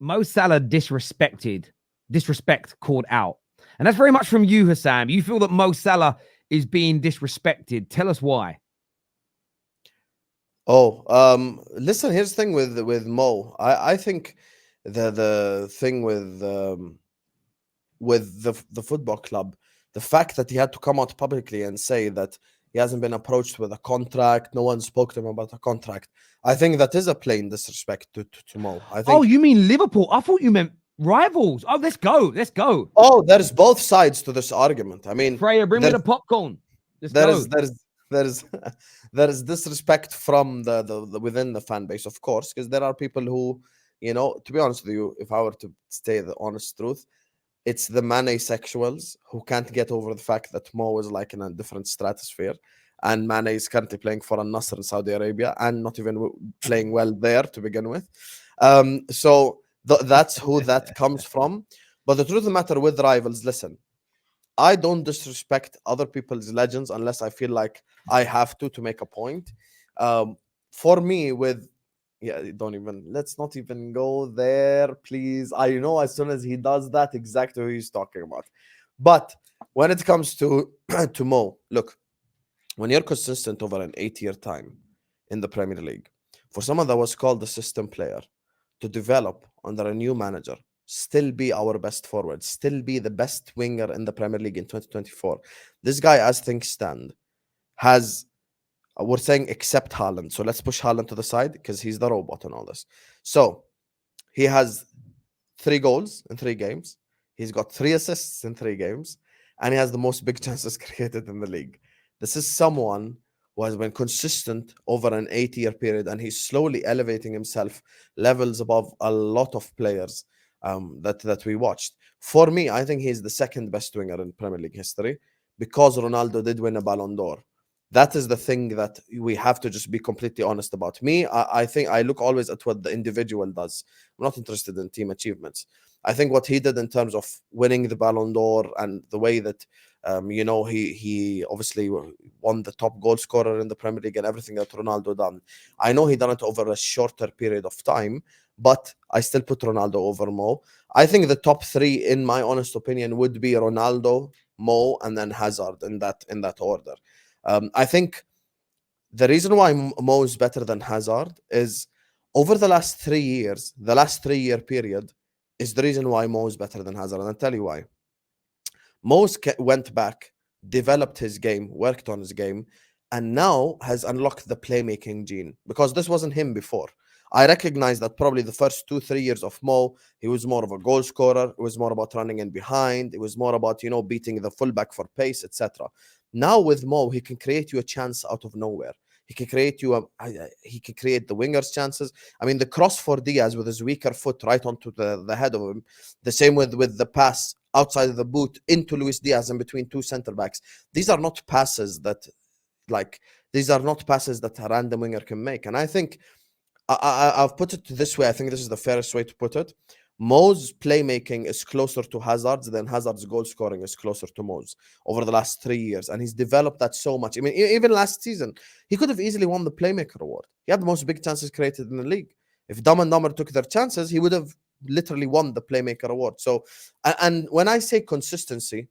Mo Salah disrespect called out. And that's very much from you, Hassan. You feel that Mo Salah is being disrespected. Tell us why. Oh, listen. Here's the thing with Mo. I think the thing with the football club, the fact that he had to come out publicly and say that he hasn't been approached with a contract, no one spoke to him about a contract. I think that is a plain disrespect to Mo. I Oh, think you mean Liverpool? I thought you meant rivals. Oh, let's go. Let's go. oh, there's both sides to this argument. I mean, Freya, bring me there's the popcorn. Let's there go. is there is there is there is disrespect from the within the fan base, of course, because there are people who, to be honest with you, if I were to say the honest truth, it's the Mane sexuals who can't get over the fact that Mo is like in a different stratosphere, and Mane is currently playing for Al Nasr in Saudi Arabia and not even playing well there to begin with. So that's who that comes from. But the truth of the matter with rivals, listen, I don't disrespect other people's legends unless I feel like I have to make a point. For me, with yeah, don't even let's not even go there, please. I know as soon as he does that, exactly who he's talking about. But when it comes to to Mo, look, when you're consistent over an 8 year time in the Premier League, for someone that was called the system player to develop under a new manager, still be our best forward, still be the best winger in the Premier League in 2024. This guy, as things stand, has we're saying except Haaland. So let's push Haaland to the side because he's the robot and all this. So he has 3 goals in 3 games. He's got 3 assists in 3 games, and he has the most big chances created in the league. This is someone who has been consistent over an 8 year period, and he's slowly elevating himself levels above a lot of players that we watched. For me, I think he's the second best winger in Premier League history because Ronaldo did win a Ballon d'Or. That is the thing that we have to just be completely honest about. Me, I think I look always at what the individual does. I'm not interested in team achievements. I think what he did in terms of winning the Ballon d'Or and the way that, he obviously won the top goal scorer in the Premier League and everything that Ronaldo done. I know he done it over a shorter period of time, but I still put Ronaldo over Mo. I think the top three, in my honest opinion, would be Ronaldo, Mo, and then Hazard in that order. I think the reason why Mo is better than Hazard is over the last 3 year period is the reason why Mo is better than Hazard. And I'll tell you why. Went back, developed his game, worked on his game, and now has unlocked the playmaking gene because this wasn't him before. I recognize that probably the first 2, 3 years of Mo, he was more of a goal scorer. It was more about running in behind. It was more about, beating the fullback for pace, etc. Now with Mo, he can create you a chance out of nowhere. He can create he can create the winger's chances. I mean, the cross for Diaz with his weaker foot right onto the head of him. The same with the pass outside of the boot into Luis Diaz in between two center backs. These are not passes that like these are not passes that a random winger can make. And I think I've put it this way. I think this is the fairest way to put it. Mo's playmaking is closer to Hazard's than Hazard's goal scoring is closer to Mo's over the last 3 years. And he's developed that so much. I mean, even last season, he could have easily won the Playmaker Award. He had the most big chances created in the league. If Dumb and Dumber took their chances, he would have literally won the Playmaker Award. So, and when I say consistency,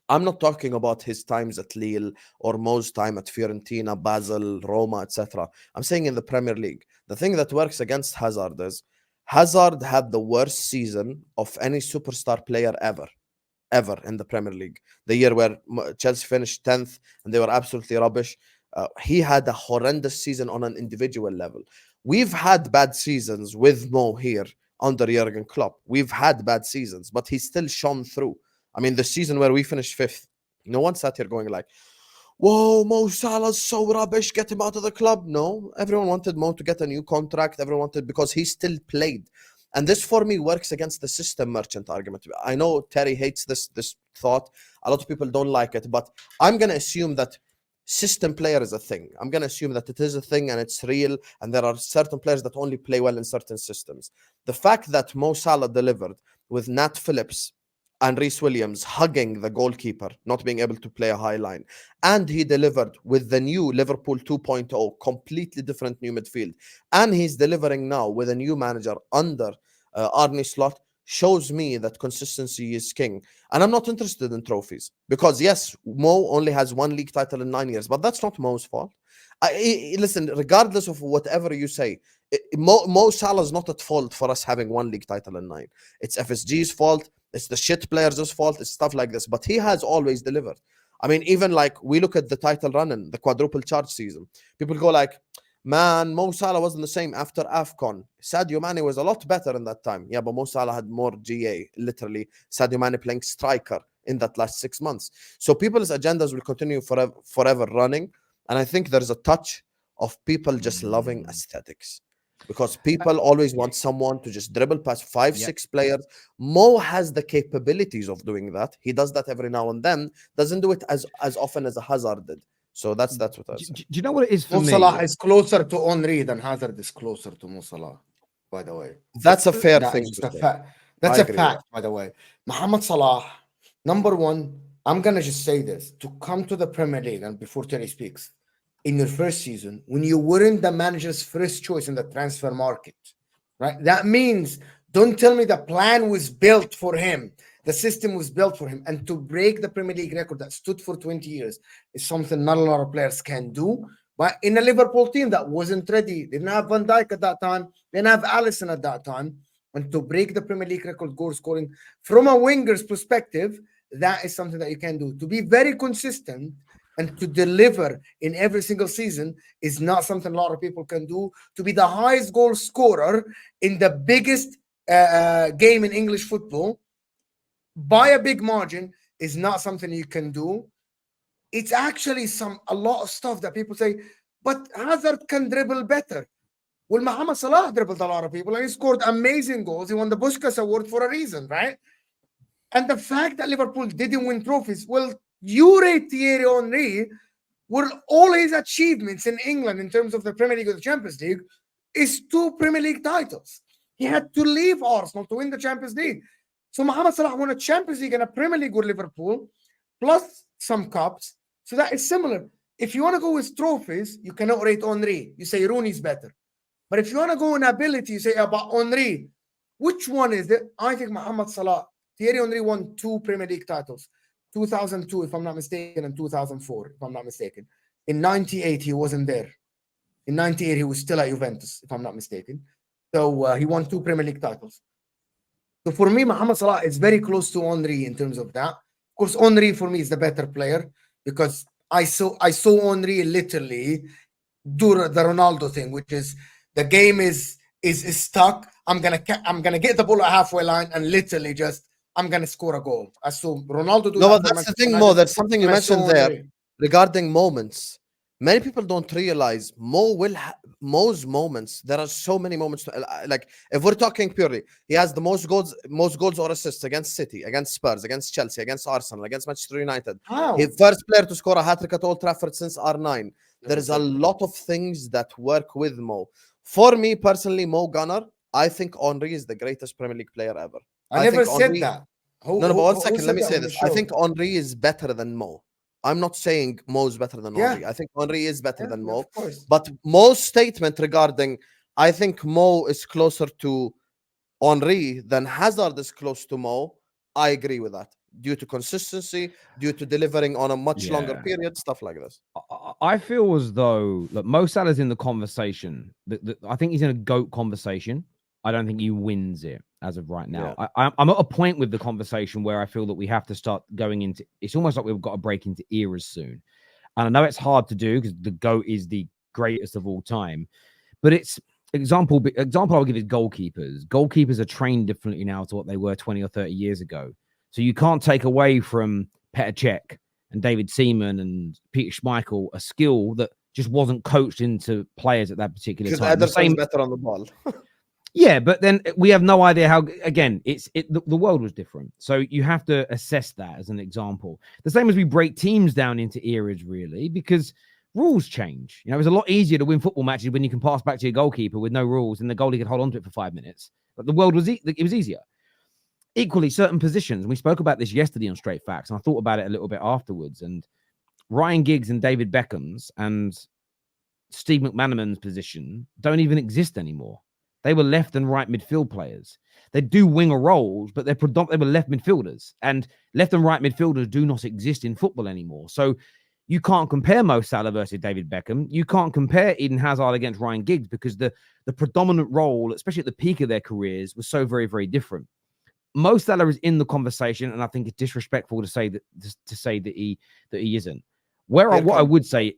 I'm not talking about his times at Lille or Mo's time at Fiorentina, Basel, Roma, etc. I'm saying in the Premier League. The thing that works against Hazard is Hazard had the worst season of any superstar player ever in the Premier League. The year where Chelsea finished 10th and they were absolutely rubbish. He had a horrendous season on an individual level. We've had bad seasons with Mo here under Jurgen Klopp. We've had bad seasons, but he still shone through. I mean, the season where we finished fifth, no one sat here going like, whoa, Mo Salah's so rubbish, get him out of the club. No, everyone wanted Mo to get a new contract. Everyone wanted, because he still played. And this for me works against the system merchant argument. I know Terry hates this thought. A lot of people don't like it, but I'm going to assume that system player is a thing. I'm going to assume that it is a thing and it's real, and there are certain players that only play well in certain systems. The fact that Mo Salah delivered with Nat Phillips and Reece Williams hugging the goalkeeper, not being able to play a high line, and he delivered with the new Liverpool 2.0, completely different new midfield, and he's delivering now with a new manager under Arne Slot, shows me that consistency is king. And I'm not interested in trophies because, yes, Mo only has 1 league title in 9 years, but that's not Mo's fault. Listen, regardless of whatever you say, Mo Salah is not at fault for us having 1 league title in 9. It's FSG's fault. It's the shit players' fault. It's stuff like this. But he has always delivered. I mean, even like we look at the title run in the quadruple charge season, people go like, man, Mo Salah wasn't the same after AFCON. Sadio Mane was a lot better in that time. Yeah, but Mo Salah had more GA, literally. Sadio Mane playing striker in that last 6 months. So people's agendas will continue forever running. And I think there's a touch of people just loving aesthetics. Because people always want someone to just dribble past 5, 6 players. Mo has the capabilities of doing that. He does that every now and then. Doesn't do it as often as a Hazard did. So that's what I say. Do you know what it is for Mo me? Salah is closer to Henry than Hazard is closer to Mo Salah, by the way. That's a fair That thing is to just a say. fact. That's I a agree. fact, by the way. Mohamed Salah, number one, I'm going to just say this. To come to the Premier League, and before Terry speaks, in your first season, when you weren't the manager's first choice in the transfer market, right? That means, don't tell me the plan was built for him. The system was built for him. And to break the Premier League record that stood for 20 years is something not a lot of players can do. But in a Liverpool team that wasn't ready, didn't have Van Dijk at that time, didn't have Alisson at that time, and to break the Premier League record goal scoring from a winger's perspective, that is something that you can do. To be very consistent and to deliver in every single season is not something a lot of people can do. To be the highest goal scorer in the biggest game in English football by a big margin is not something you can do. It's actually a lot of stuff that people say, but Hazard can dribble better. Well, Mohamed Salah dribbled a lot of people and he scored amazing goals. He won the Puskas Award for a reason, right? And the fact that Liverpool didn't win trophies, well, you rate Thierry Henry, were all his achievements in England in terms of the Premier League or the Champions League is 2 Premier League titles. He had to leave Arsenal to win the Champions League. So Mohamed Salah won a Champions League and a Premier League with Liverpool, plus some cups. So that is similar. If you want to go with trophies, you cannot rate Henry. You say Rooney's better. But if you want to go in ability, you say about Henry. Which one is it? I think Mohamed Salah. Thierry Henry won 2 Premier League titles. 2002, if I'm not mistaken, and 2004, if I'm not mistaken. In 98, he wasn't there. In 98, he was still at Juventus, if I'm not mistaken. So he won 2 Premier League titles. So for me, Mohamed Salah is very close to Henry in terms of that. Of course, Henry for me is the better player because I saw Henry literally do the Ronaldo thing, which is the game is stuck. I'm gonna get the ball at halfway line and literally just I'm gonna score a goal. I saw Ronaldo do that. No, but that's the thing, Mo. There's something you mentioned there regarding moments. Many people don't realize Mo's moments. There are so many moments. Like if we're talking purely, he has the most goals or assists against City, against Spurs, against Chelsea, against Arsenal, against Manchester United. How? He's first player to score a hat-trick at Old Trafford since R9. There is a lot of things that work with Mo. For me personally, Mo Gunner, I think Henry is the greatest Premier League player ever. I never said that. No, but 1 second. Let me say this. I think Henry is better than Mo. I'm not saying Mo's better than Henry. I think Henry is better than Mo. But Mo's statement regarding, I think Mo is closer to Henry than Hazard is close to Mo, I agree with that. Due to consistency, due to delivering on a much longer period, stuff like this. I feel as though, look, Mo Salah's in the conversation. I think he's in a GOAT conversation. I don't think he wins it as of right now. I'm at a point with the conversation where I feel that we have to start going into, it's almost like we've got to break into eras soon. And I know it's hard to do because the GOAT is the greatest of all time. But it's, example I'll give is goalkeepers. Goalkeepers are trained differently now to what they were 20 or 30 years ago. So you can't take away from Petr Cech and David Seaman and Peter Schmeichel a skill that just wasn't coached into players at that particular time. Because Ederson's better on the ball. Yeah, but then we have no idea how, again, the world was different. So you have to assess that as an example. The same as we break teams down into eras, really, because rules change. You know, it's a lot easier to win football matches when you can pass back to your goalkeeper with no rules and the goalie could hold on to it for 5 minutes. But the world was, it was easier. Equally, certain positions, and we spoke about this yesterday on Straight Facts, and I thought about it a little bit afterwards, and Ryan Giggs and David Beckham's and Steve McManaman's position don't even exist anymore. They were left and right midfield players. They do winger roles, but they were left midfielders. And left and right midfielders do not exist in football anymore. So you can't compare Mo Salah versus David Beckham. You can't compare Eden Hazard against Ryan Giggs because the predominant role, especially at the peak of their careers, was so very, very different. Mo Salah is in the conversation, and I think it's disrespectful to say that he isn't. What I would say,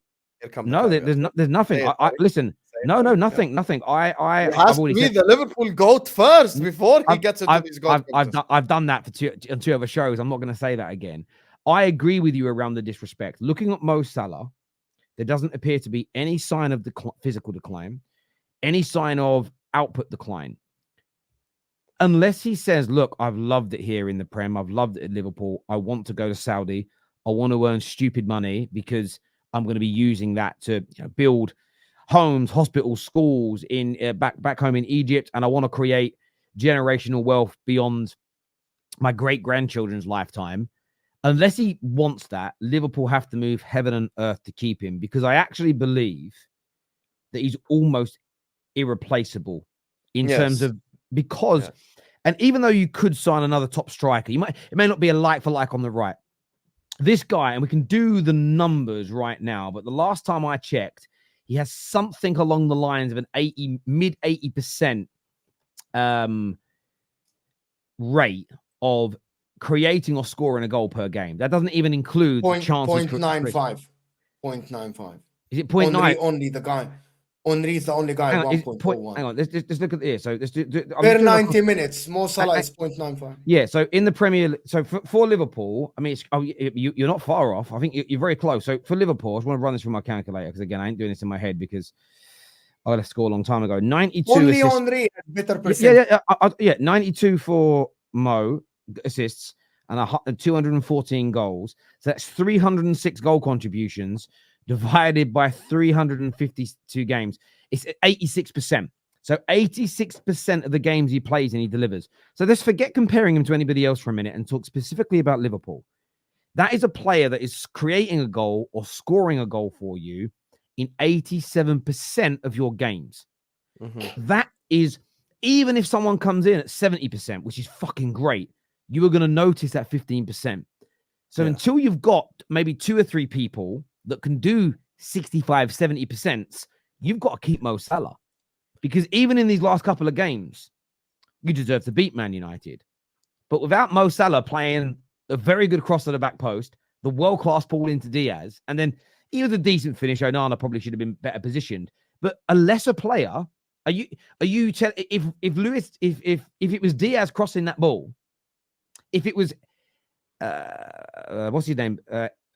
no, there's nothing. Listen. No, nothing. I've already said the Liverpool GOAT first before he gets into these GOAT. I've done that for two other shows. I'm not going to say that again. I agree with you around the disrespect. Looking at Mo Salah, there doesn't appear to be any sign of physical decline, any sign of output decline. Unless he says, look, I've loved it here in the Prem. I've loved it at Liverpool. I want to go to Saudi. I want to earn stupid money because I'm going to be using that to build homes, hospitals, schools in back home in Egypt. And I want to create generational wealth beyond my great-grandchildren's lifetime. Unless he wants that, Liverpool have to move heaven and earth to keep him, because I actually believe that he's almost irreplaceable in terms of, because, and even though you could sign another top striker, it may not be a like for like on the right. This guy, and we can do the numbers right now, but the last time I checked, he has something along the lines of an mid 80% rate of creating or scoring a goal per game. That doesn't even include the chances. 0.95. Is it 0.9? Only the guy. Henry's the only guy. 1.41. Hang on. Let's look at this. So let's do. Per 90 minutes, Mo Salah is 0.95. Yeah. So in the Premier League, so for Liverpool, I mean, you're not far off. I think you're very close. So for Liverpool, I just want to run this through my calculator because again, I ain't doing this in my head because I got to score a long time ago. 92 only assists. Henry has better percent. Yeah. 92 for Mo assists and 214 goals. So that's 306 goal contributions divided by 352 games. It's 86%. So 86% of the games he plays and he delivers. So let's forget comparing him to anybody else for a minute and talk specifically about Liverpool. That is a player that is creating a goal or scoring a goal for you in 87% of your games. Mm-hmm. That is, even if someone comes in at 70%, which is fucking great, you are going to notice that 15%. So until you've got maybe 2 or 3 people that can do 65, 70%, you've got to keep Mo Salah. Because even in these last couple of games, you deserve to beat Man United. But without Mo Salah playing a very good cross to the back post, the world-class ball into Diaz, and then even a decent finish, Onana probably should have been better positioned. But a lesser player, if it was Diaz crossing that ball, if it was what's his name?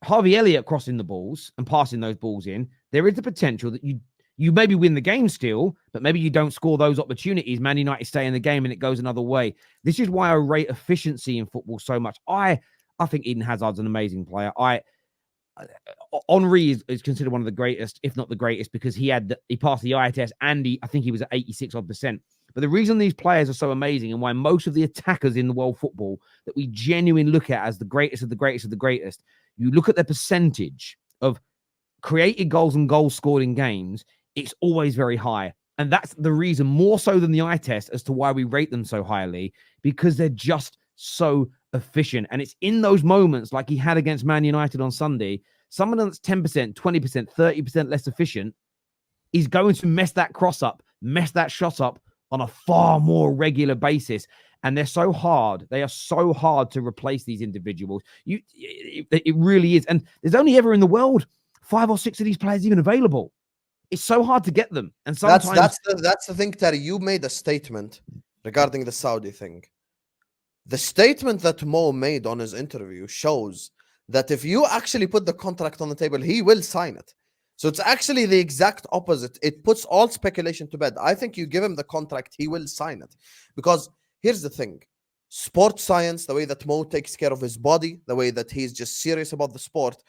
Harvey Elliott crossing the balls and passing those balls in, there is the potential that you maybe win the game still, but maybe you don't score those opportunities. Man United stay in the game and it goes another way. This is why I rate efficiency in football so much. I think Eden Hazard's an amazing player. Henry is considered one of the greatest, if not the greatest, because he passed the eye test and I think he was at 86%. But the reason these players are so amazing and why most of the attackers in the world football that we genuinely look at as the greatest of the greatest of the greatest, you look at their percentage of created goals and goals scored in games, it's always very high. And that's the reason, more so than the eye test, as to why we rate them so highly, because they're just so efficient. And it's in those moments, like he had against Man United on Sunday, someone that's 10%, 20%, 30% less efficient is going to mess that cross up, mess that shot up on a far more regular basis. And they're so hard. They are so hard to replace these individuals. It really is. And there's only ever in the world 5 or 6 of these players even available. It's so hard to get them. And sometimes that's the thing, Terry. You made a statement regarding the Saudi thing. The statement that Mo made on his interview shows that if you actually put the contract on the table, he will sign it. So it's actually the exact opposite. It puts all speculation to bed. I think you give him the contract, he will sign it. Because here's the thing. Sports science, the way that Mo takes care of his body, the way that he's just serious about the sport,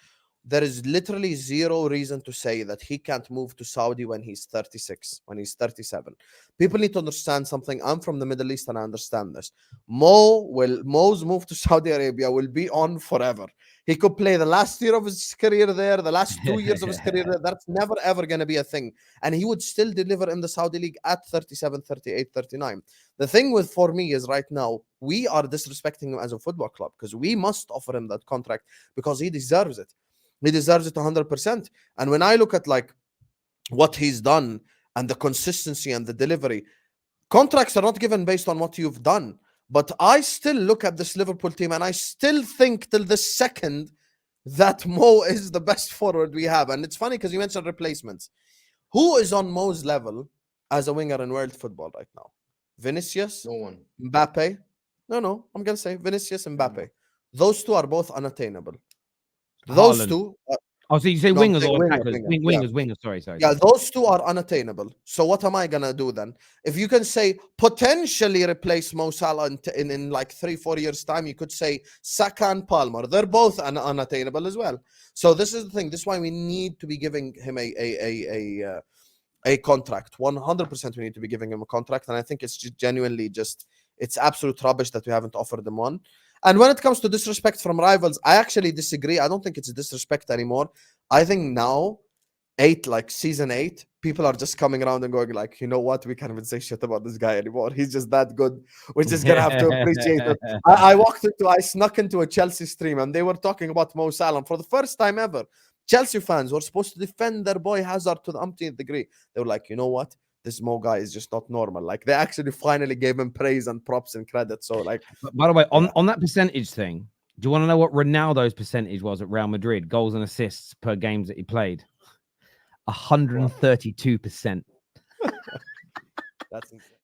there is literally zero reason to say that he can't move to Saudi when he's 36, when he's 37. People need to understand something. I'm from the Middle East and I understand this. Mo's move to Saudi Arabia will be on forever. He could play the last year of his career there, the last 2 years of his career there. That's never, ever going to be a thing. And he would still deliver in the Saudi League at 37, 38, 39. The thing for me is right now, we are disrespecting him as a football club because we must offer him that contract because he deserves it. He deserves it 100%. And when I look at like what he's done and the consistency and the delivery, contracts are not given based on what you've done. But I still look at this Liverpool team and I still think till the second that Mo is the best forward we have. And it's funny because you mentioned replacements. Who is on Mo's level as a winger in world football right now? Vinicius? No one. Mbappe? No. I'm going to say Vinicius and Mbappe. Those two are both unattainable. Those Haaland. two... Oh, so you say No, wingers I'm or saying attackers? Wingers. Sorry. Yeah, those two are unattainable. So what am I gonna do then? If you can say potentially replace Mo Salah in like 3-4 years time, you could say Saka and Palmer. They're both unattainable as well. So this is the thing. This is why we need to be giving him a contract. 100% we need to be giving him a contract, and I think it's just genuinely it's absolute rubbish that we haven't offered him one. And when it comes to disrespect from rivals, I actually disagree. I don't think it's disrespect anymore. I think now, season 8, people are just coming around and going like, you know what? We can't even say shit about this guy anymore. He's just that good. We're just going to have to appreciate it. I snuck into a Chelsea stream and they were talking about Mo Salah. For the first time ever, Chelsea fans were supposed to defend their boy Hazard to the umpteenth degree. They were like, you know what? This Mo guy is just not normal. Like they actually finally gave him praise and props and credit. So like, by the way, on that percentage thing, do you want to know what Ronaldo's percentage was at Real Madrid? Goals and assists per games that he played. 132%. That's insane.